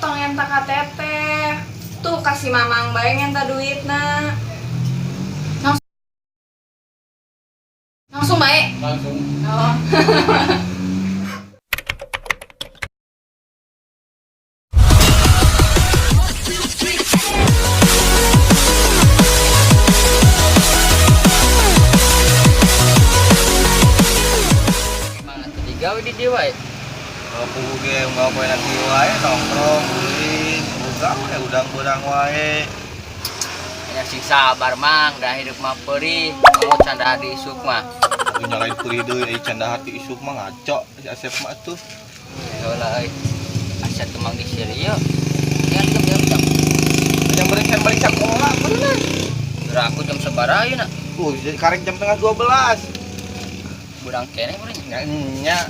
tong enta KTP. Tuh kasih mamang bae enta duitna. Langsung bae. Langsung. Oh. Gimana tuh digawe di dia wae? Aku ge nggak poe lagi wae nongkrong beuing buka we udang-udang wae. Ya sing sabar mang, dah hidup mah perih. Kamu canda di isuk mah. Aku nyalain perih deui ai canda hati isuk mah ngaco si Asep mah tuh. Heula euy. Asa temang di seri yeuh. Jam. Yang berencana balik sekolah bener. Geura aku jam sabaraha ayeuna? Jadi karek jam tengah 12. Budang keneh meureun. Nya.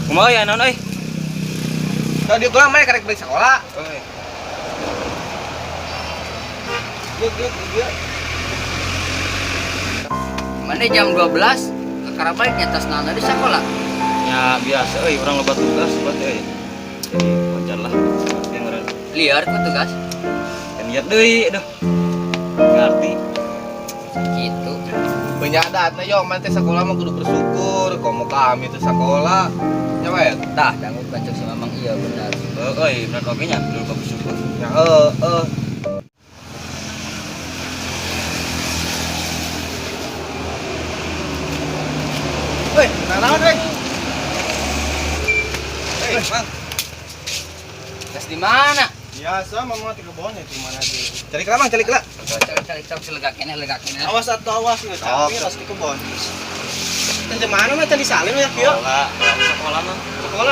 Kumaha ya naon euy? Tadi gua mah karek balik sekolah. Euy. Yuk. Mana jam 12? Kakara balik nyatas naon di sekolah. Ya biasa euy urang loba tugas buat euy. Jadi wajar lah. Dengeran. Liar ku tugas. Lihat deui aduh. Ngerti. Gitu. Banyak adatna yo man teh sekolah mah kudu bersyukur komo kami teh sekolah. Ya wae. Tah dangu kancok si Mamang iya benar. Euy bener oge nya kudu bersyukur. Ya Woi, naon weh? Mang. Gas di mana? Biasa mama ti kebon ya di mana di. Cari kela mang, cari kela. Cari lega kene. Awas atuh awas geus tapi pas di kebon. Teh di mana mah teh di Salim ya kieu? Sekolah mah.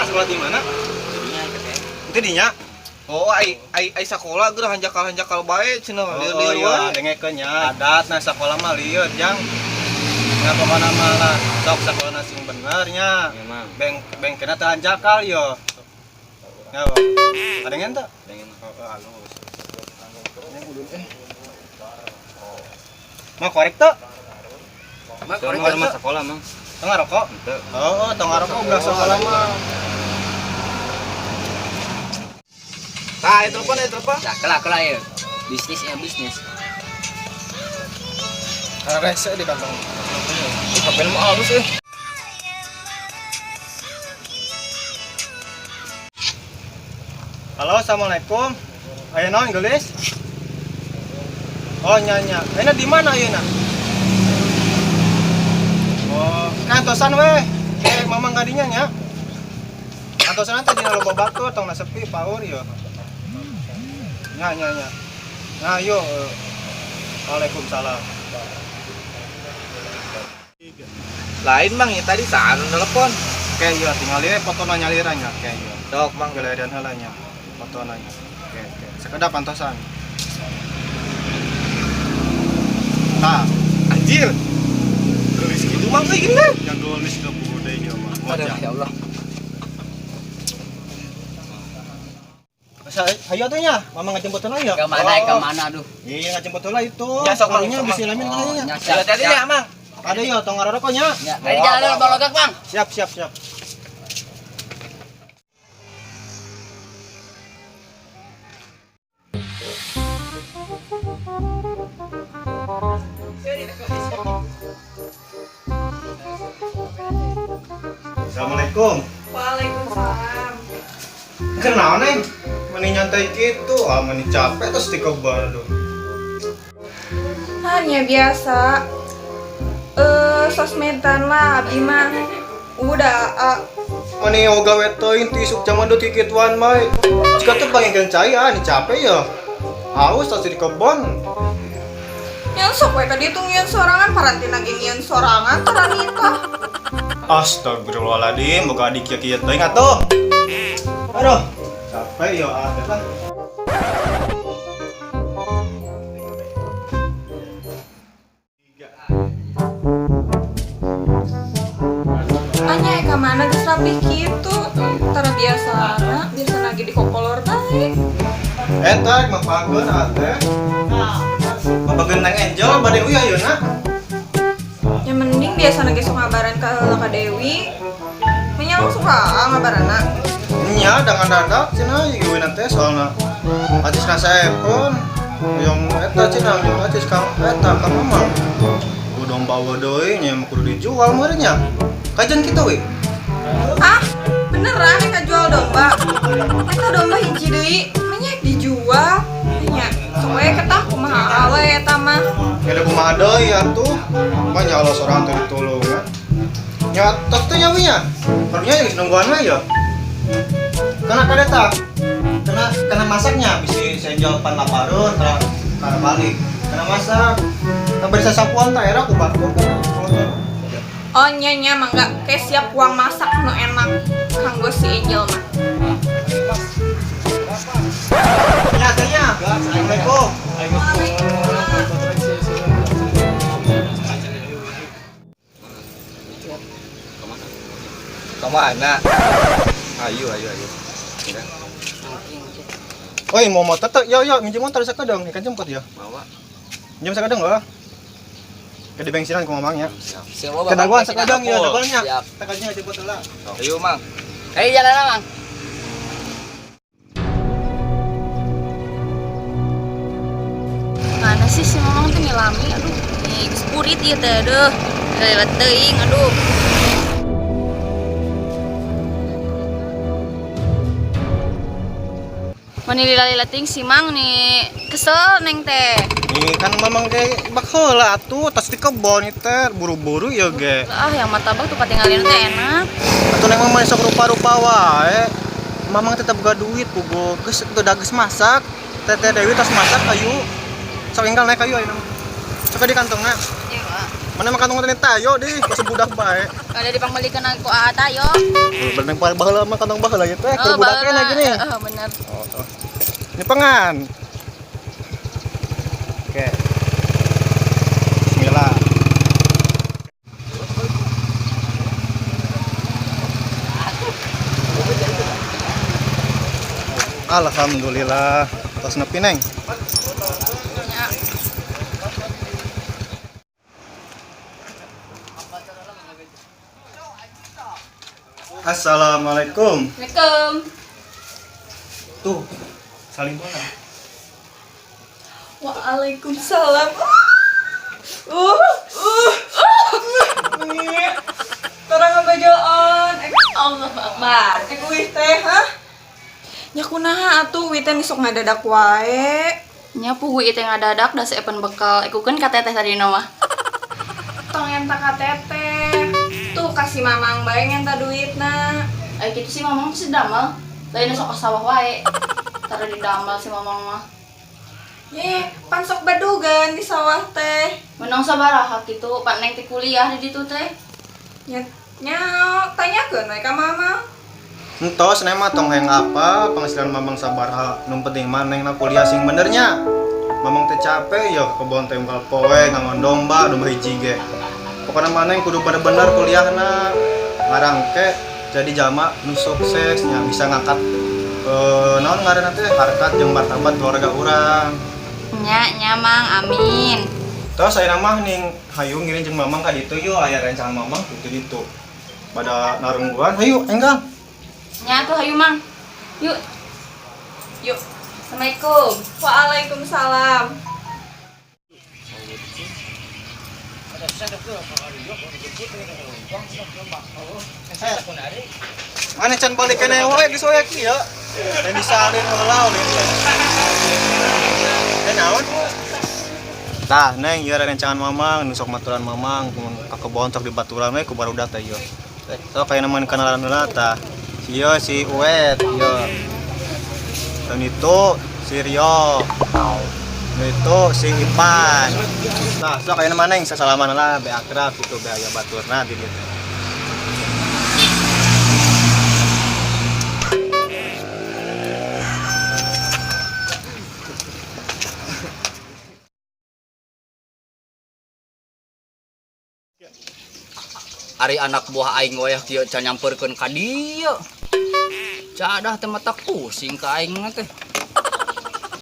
Sekolah di mana? Jadinya katanya. Itu dinya. Oh, ai sakola geus hanjakal bae cenah lieur-lieur wae. Dengekeun nya. Adatna sakola mah lieur jang. Ngapa mana malah sok sakola sing bener nya. Memang. Bengkena teh hanjakal yo. Ya, ada ngenta? Pengen Halus. Mau korek tuh? mah korek mah sekolah mah. Tengah rokok? Oh, tengah rokok udah sekolah mah. Nah, itu telepon. Dah kelak ya. Bisnis. Rese di kantong. Kapan mau halus euy. Halo, assalamualaikum. Ayo naon gelis? Oh, nya. Ayeuna di mana ayeuna? Oh, kantosan weh. Kayak mamang gadinya nya. Kantosan teh dina loba batur tong sepi paur yo. Nya. Nah, yo. Waalaikumsalam. Lain mang ya tadi saan telepon. Kayak yo tinggal lihat foto nyalirannya kayak yo. Dok mang galeran heula nya. Foto nanya. Oke. Sekedap pantosan. Nah, anjir. Gelis gitu mang euy gini. Yang gelis ke buku deui ieu mah. Aduh ya Allah. Hayo tuh nya, mama ngajemput heula ya. Ke mana aduh. Iya ngajemput heula itu. Ya, sok, Mang. Palingnya bisa lamin kayaknya. Hati-hati ya, Mang. Ada yo tong ngarokoknya. Ya, dari jalan balogak, Bang. Siap. Assalamualaikum. Waalaikumsalam. Kenal neng? Meni nyantai gitu, meni capek terus di kebal tuh. Hanya biasa. sosmedan lah, abdi mah. Udah, Mani oga wetoin ti isuk zaman do tikituan mai. Jika tuh pengen cai nih capek ya. Haus tas di kebon. yang sok we tadi tuh ngian sorangan, paranti lagi ngian sorangan, taranita. Astagfirullahaladzim, boga adik kieu teuing atuh. Aduh, capek ya ada lah. Anya eka mana geus rapih kitu. Tara biasana lagi di kokolor bae. Eta mah pageun ate. Babageun nang Angel bade uya ayeuna. Yang mending biasa lagi sok ngabaran ke Laka Dewi. Nya langsung ngabarana. Nya dengan dadak cenah ieu teh soalna atisna saepon. Yang eta cenah yang atis ka eta ka mamang. Domba deui nya mah kudu dijual meureun nya. Kajian kita we. Ah, beneran eka jual domba. Eta domba hiji deui, nya dijual. Nya, sok we ketah kumaha awe eta mah. Ada kumaha deui atuh. Mah nya Allah sorang teu ditulungan. Nya tos teh nya we nya. Harunya geus nungguan we ya. Kana kadeta. Kana masaknya bisi senjol pan lapareun tara kana balik. Kana masak. Tambah sasapuan tah era ku bakul. Oh nya mangga kayak siap uang masak nu enak kanggo si Angel mah. Ya tanya. Assalamualaikum. Kemana? Ayo. Oi, mau motor tuh, yo minjem motor sakadang, ikan jemput ya. Bawa. Minjem sakadang lah. Ke di bensinan ku ngomongnya. Siapa Ke daguan sakadang ya, daguannya. Siap. Takanya jemput lah. Ayo, Mang. Jalan, Mang. Mana sih si Mamang tuh ngilami, aduh, nih gespurit ieu teh, aduh, lewat teuing, aduh. Mani lila ting si Mang nih kesel neng teh. Ini kan mamang kayak bak heula atuh, tas di kebon itu teh buru-buru ya ge. Ah, yang martabak tuh patinggalin teh enak. Atuh neng mamang sok rupa-rupa wae. Mamang tetap gak duit pugo, geus teu dageus masak. Teteh Dewi tas masak ayu. Sok enggal naik kayu ayeuna. Sok di kantongna. Iya, Pak. Mana mah kantong teh tayo di, geus budak bae. Ada dipangbalikeun aku ata yo. Bener baheula mah kantong baheula ieu teh, keur budak kene gini. Bener. Ini pengan. Oke. Bismillah. Alhamdulillah. Tos nepi neng. Ya. Assalamualaikum. Assalamualaikum. Tuh, saling mana? Waalaikumsalam. Nih. Tara ngabajoon. Allah Akbar. Wih teh, hah? Nya kunaha atuh wih teh sok ngadadak wae. Nya pugu itu yang ngadadak da seepen bekal. Ikukeun ka teteh tadi mah. Tong enta ka teteh. Tuh kasih mamang bae ngenta duitna. Kitu sih Mamang tuh sedamel. Lain sok ka sawah wae. Tara didamel si Mamang mah. Ye, pan sok badugan di sawah teh. Menang sabaraha kitu, Pak Neng teh kuliah di ditu teh. Nya tanyakeun we ka mama. Entos neng mah tong hayang apa penghasilan mamang sabaraha nu penting mah neng na kuliah sing benernya. Mamang teh capek ya kebon teh unggal poe ngangon domba hiji ge. Pokona mah neng kudu bener-bener kuliahna ngarang ke jadi jama nu sukses nya bisa ngangkat naon ngaranna teh harkat jeung martabat keluarga urang. Nya Mang, amin. Terus saya mah ning hayu ngiring jeung mamang ka ditu yeuh aya rencana mamang kitu ditu. Pada narungguan, hayu enggal. Nya tuh hayu Mang. Yuk. Yuk. Assalamualaikum. Waalaikumsalam. Ane can balik kene wae geus wae kieu. Dan disalin heula ulin. Naon? Tah, neng, ieu rencangan mamang, nu sok maturan mamang, ka kebon sok di baturan we ku barudak teh ieu. So kayak nemen kenalan heula tah. Ieu si Uet, ieu. Dan itu si Rio. Dan itu si Ipan. Nah, so kayak nemen neng sasalaman lah, be akrab gitu, be aya baturna di dieu. Ari anak buah aing wayah kieu can nyamperkeun ka dieu. Cadah teh mata pusing ka aing teh.